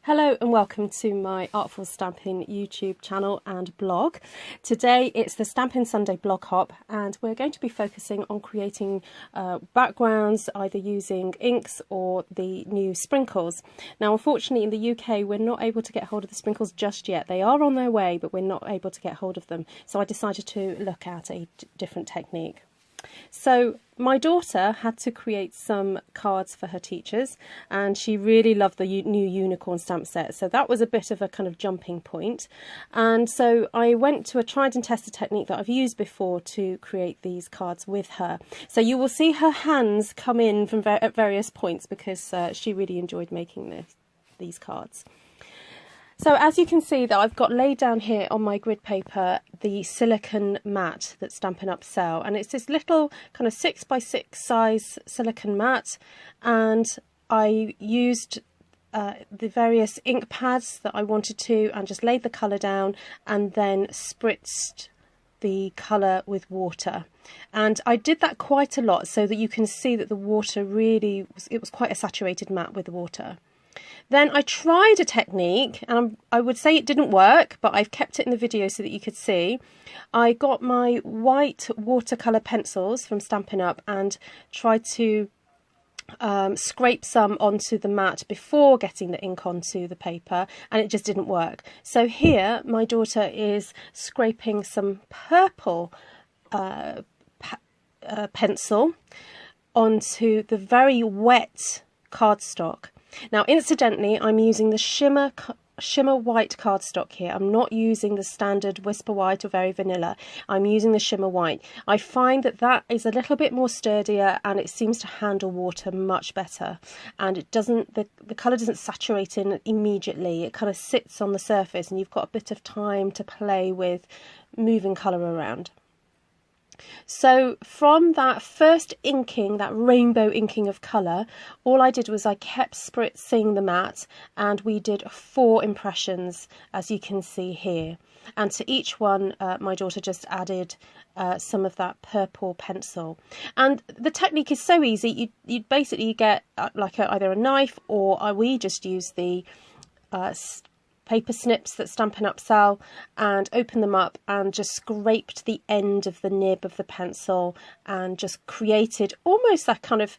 Hello and welcome to my Artful Stampin YouTube channel and blog. Today it's the Stampin' Sunday blog hop and we're going to be focusing on creating backgrounds either using inks or the new sprinkles. Now unfortunately in the UK we're not able to get hold of the sprinkles just yet. They are on their way but we're not able to get hold of them. So I decided to look at a different technique. So my daughter had to create some cards for her teachers and she really loved the new unicorn stamp set, so that was a bit of a kind of jumping point. And so I went to a tried and tested technique that I've used before to create these cards with her. So you will see her hands come in from at various points because she really enjoyed making these cards. So as you can see that I've got laid down here on my grid paper the silicone mat that Stampin' Up sell, and it's this little kind of 6x6 size silicone mat, and I used the various ink pads that I wanted to and just laid the colour down and then spritzed the colour with water. And I did that quite a lot so that you can see that the water really, it was quite a saturated mat with the water. Then I tried a technique and I would say it didn't work, but I've kept it in the video so that you could see. I got my white watercolour pencils from Stampin' Up and tried to scrape some onto the mat before getting the ink onto the paper, and it just didn't work. So here my daughter is scraping some purple pencil onto the very wet cardstock. Now incidentally I'm using the shimmer white cardstock here. I'm not using the standard whisper white or very vanilla. I'm using the shimmer white. I find that that is a little bit more sturdier and it seems to handle water much better, and it doesn't, the colour doesn't saturate in immediately. It kind of sits on the surface and you've got a bit of time to play with moving colour around. So from that first inking, that rainbow inking of colour, all I did was I kept spritzing the mat and we did 4 impressions, as you can see here. And to each one my daughter just added some of that purple pencil. And the technique is so easy. You basically get like either a knife, or we just use the paper snips that Stampin' Up sell, and open them up and just scraped the end of the nib of the pencil and just created almost that kind of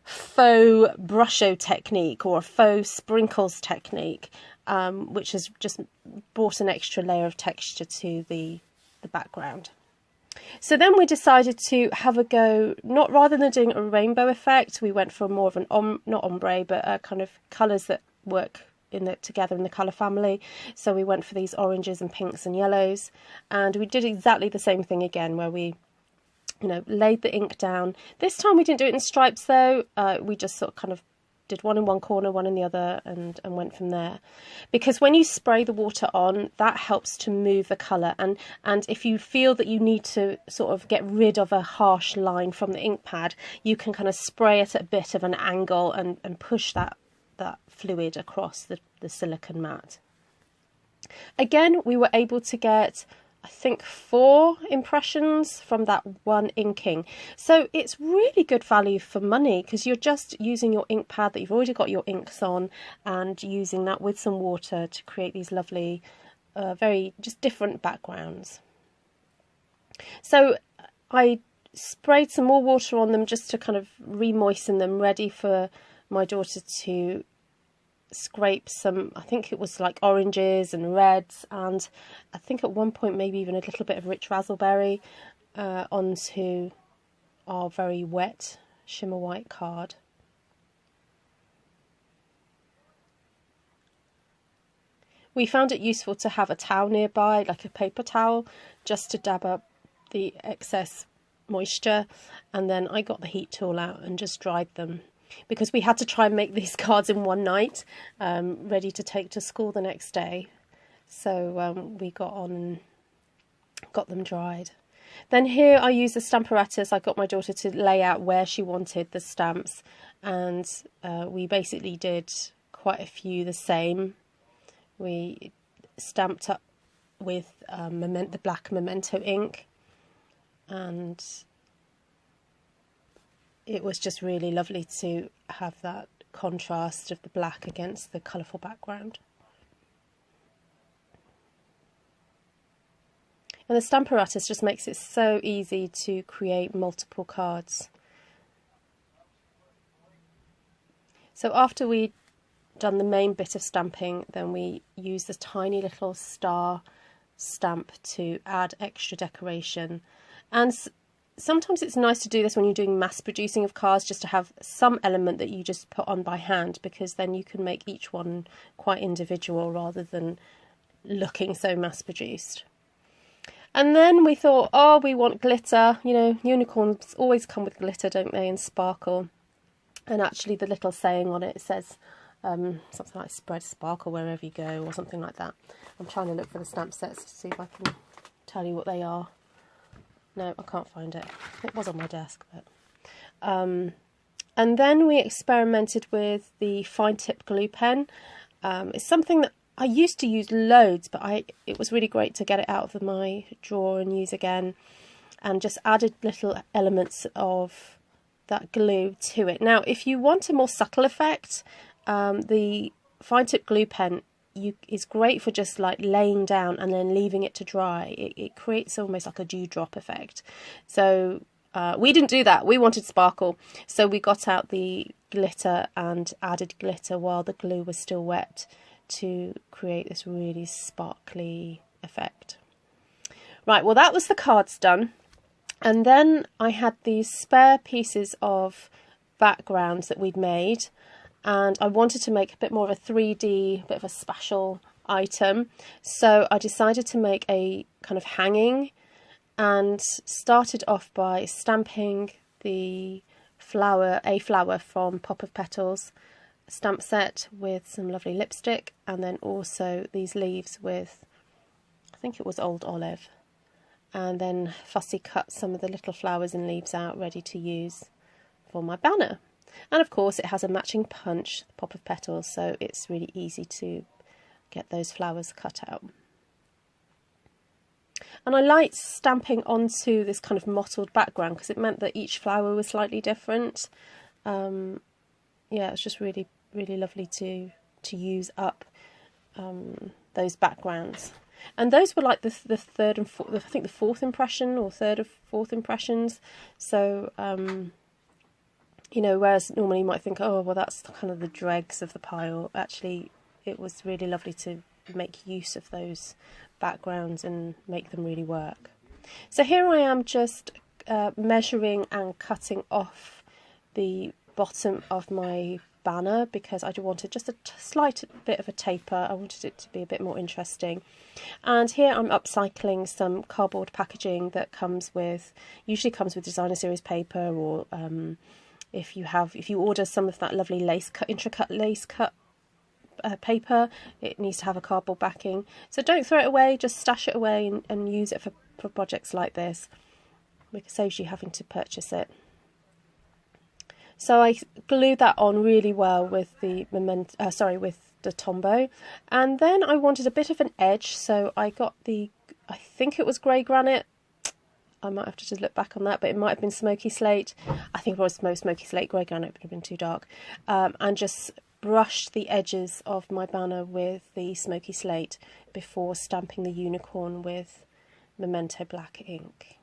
faux brusho technique or a faux sprinkles technique, which has just brought an extra layer of texture to the background. So then we decided to have a go, rather than doing a rainbow effect, we went for more of an not ombre, but kind of colours that work together in the colour family. So we went for these oranges and pinks and yellows, and we did exactly the same thing again where we laid the ink down. This time we didn't do it in stripes though. We just sort of kind of did one in one corner, one in the other, and went from there, because when you spray the water on, that helps to move the colour, and if you feel that you need to sort of get rid of a harsh line from the ink pad, you can kind of spray it at a bit of an angle and push that fluid across the silicone mat. Again, we were able to get, I think, 4 impressions from that one inking. So it's really good value for money because you're just using your ink pad that you've already got your inks on and using that with some water to create these lovely, very just different backgrounds. So I sprayed some more water on them just to kind of re-moisten them, ready for my daughter to scrape some, I think it was like oranges and reds, and I think at one point maybe even a little bit of rich raspberry onto our very wet shimmer white card. We found it useful to have a towel nearby, like a paper towel, just to dab up the excess moisture, and then I got the heat tool out and just dried them, because we had to try and make these cards in one night, ready to take to school the next day. So we got on and got them dried. Then here I used the Stamparatus. I got my daughter to lay out where she wanted the stamps, and we basically did quite a few the same. We stamped up with the black Memento ink, and it was just really lovely to have that contrast of the black against the colourful background. And the stamp apparatus just makes it so easy to create multiple cards. So after we'd done the main bit of stamping, then we use the tiny little star stamp to add extra decoration. And sometimes it's nice to do this when you're doing mass producing of cards, just to have some element that you just put on by hand, because then you can make each one quite individual rather than looking so mass produced. And then we thought, oh, we want glitter. You know, unicorns always come with glitter, don't they, and sparkle. And actually the little saying on it says something like spread sparkle wherever you go, or something like that. I'm trying to look for the stamp sets to see if I can tell you what they are. No, I can't find it. It was on my desk. But and then we experimented with the fine tip glue pen. It's something that I used to use loads, but it was really great to get it out of my drawer and use again, and just added little elements of that glue to it. Now, if you want a more subtle effect, the fine tip glue pen is great for just like laying down and then leaving it to dry. It creates almost like a dewdrop effect. So we didn't do that. We wanted sparkle, so we got out the glitter and added glitter while the glue was still wet to create this really sparkly effect. Right, well, that was the cards done. And then I had these spare pieces of backgrounds that we'd made, and I wanted to make a bit more of a 3D, bit of a spatial item. So I decided to make a kind of hanging, and started off by stamping the a flower from Pop of Petals stamp set with some lovely lipstick, and then also these leaves with, I think it was Old Olive, and then fussy cut some of the little flowers and leaves out ready to use for my banner. And of course it has a matching punch, the Pop of Petals, so it's really easy to get those flowers cut out. And I liked stamping onto this kind of mottled background because it meant that each flower was slightly different. Yeah, it was just really lovely to use up those backgrounds. And those were like the third and fourth, I think the fourth impression, or third or fourth impressions. So you know, whereas normally you might think, oh, well, that's kind of the dregs of the pile. Actually, it was really lovely to make use of those backgrounds and make them really work. So here I am just measuring and cutting off the bottom of my banner, because I wanted just a slight bit of a taper. I wanted it to be a bit more interesting. And here I'm upcycling some cardboard packaging that usually comes with designer series paper, or if you order some of that lovely intricate lace cut paper, it needs to have a cardboard backing. So don't throw it away, just stash it away and use it for projects like this, because it saves you having to purchase it. So I glued that on really well with the with the Tombow, and then I wanted a bit of an edge, so I got I think it was grey granite. I might have to just look back on that, but it might have been smoky slate. I think it was smoky slate. Grey granite would have been too dark. And just brushed the edges of my banner with the smoky slate before stamping the unicorn with Memento black ink.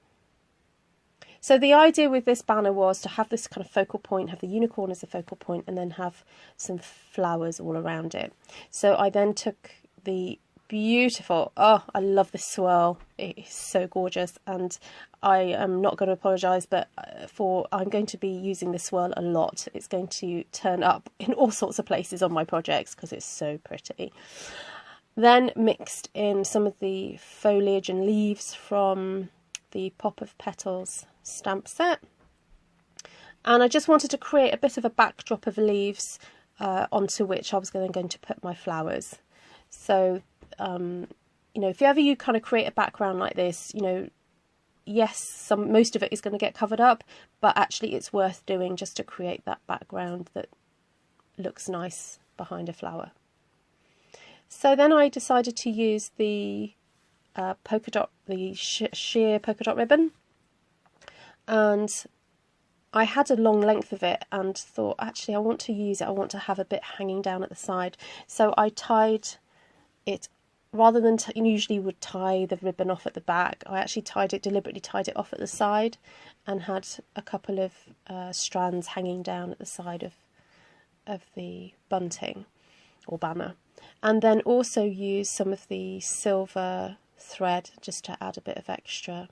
So the idea with this banner was to have this kind of focal point, have the unicorn as a focal point, and then have some flowers all around it. So I then took the beautiful, oh, I love this swirl, it is so gorgeous, and I am not going to apologise, but I'm going to be using this swirl a lot. It's going to turn up in all sorts of places on my projects because it's so pretty. Then mixed in some of the foliage and leaves from the Pop of Petals stamp set, and I just wanted to create a bit of a backdrop of leaves onto which I was going to put my flowers. So you know, if you kind of create a background like this, you know, yes, most of it is going to get covered up, but actually it's worth doing just to create that background that looks nice behind a flower. So then I decided to use the sheer polka dot ribbon, and I had a long length of it and thought, actually I want to use it, I want to have a bit hanging down at the side, so I tied it rather than usually would tie the ribbon off at the back, I actually deliberately tied it off at the side, and had a couple of strands hanging down at the side of the bunting or banner, and then also use some of the silver thread just to add a bit of extra.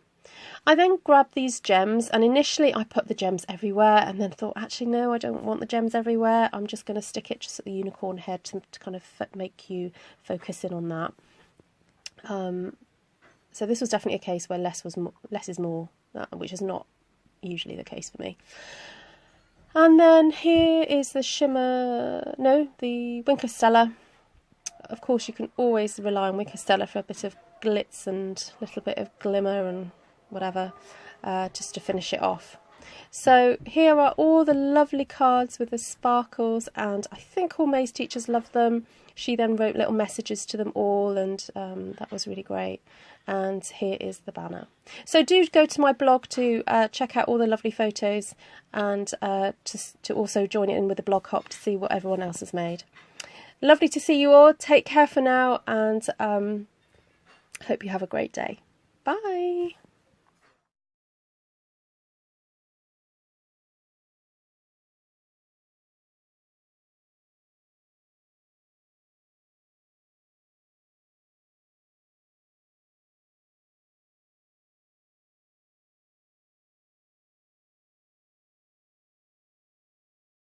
I then grabbed these gems, and initially I put the gems everywhere, and then thought, actually no, I don't want the gems everywhere, I'm just going to stick it just at the unicorn head to kind of make you focus in on that. So this was definitely a case where less is more, which is not usually the case for me. And then here is the the Wink of Stella. Of course, you can always rely on Wink of Stella for a bit of glitz and a little bit of glimmer and whatever, just to finish it off. So here are all the lovely cards with the sparkles, and I think all May's teachers love them. She then wrote little messages to them all, and that was really great. And here is the banner. So do go to my blog to check out all the lovely photos, and to also join in with the blog hop to see what everyone else has made. Lovely to see you all. Take care for now, and hope you have a great day. Bye.